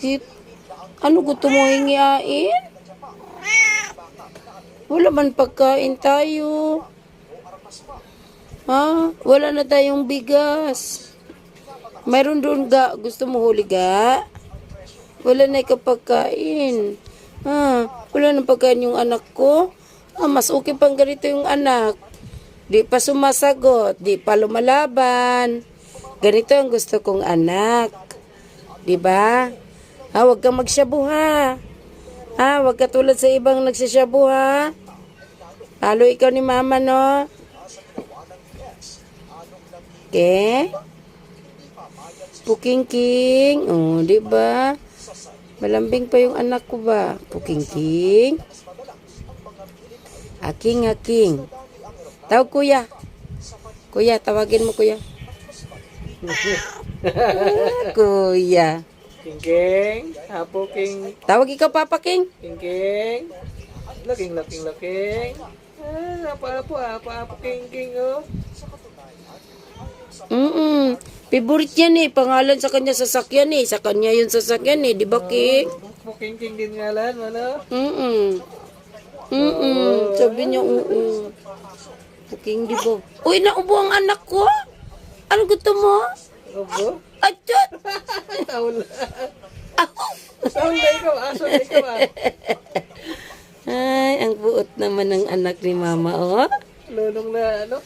Bakit? Ano gusto mo hingiain? Wala man pagkain tayo. Ha? Wala na tayong bigas. Mayroon doon ga. Gusto mo huli ga? Wala na ikapagkain. Ha? Wala na pagkain yung anak ko. Mas okay pang ganito yung anak. Di pa sumasagot. Di pa lumalaban. Ganito ang gusto kong anak. Diba? Huwag kang magsyabu ha. Huwag ka tulad sa ibang nagsasyabu ha. Lalo ikaw ni mama no. Okay? Pukingking. Diba? Malambing pa yung anak ko ba? Pukingking. Aking. Tawag kuya. Kuya, tawagin mo kuya. Kuya. King. Apo King. Tawag ikaw Papa King. King. Laking. Apo King, oh. Favorite yan pangalan sa kanya sasakyan sa kanya yung sasakyan di ba King? Apo King din ngalan, ano? Sabi niya King di ba? Uy, naubo ang anak ko. Ano gusto mo? Opo? Achot! Taula. Ako! Taula ikaw, aso na ikaw Ay, ang buot naman ng anak ni mama, oh. Lulong na, ano?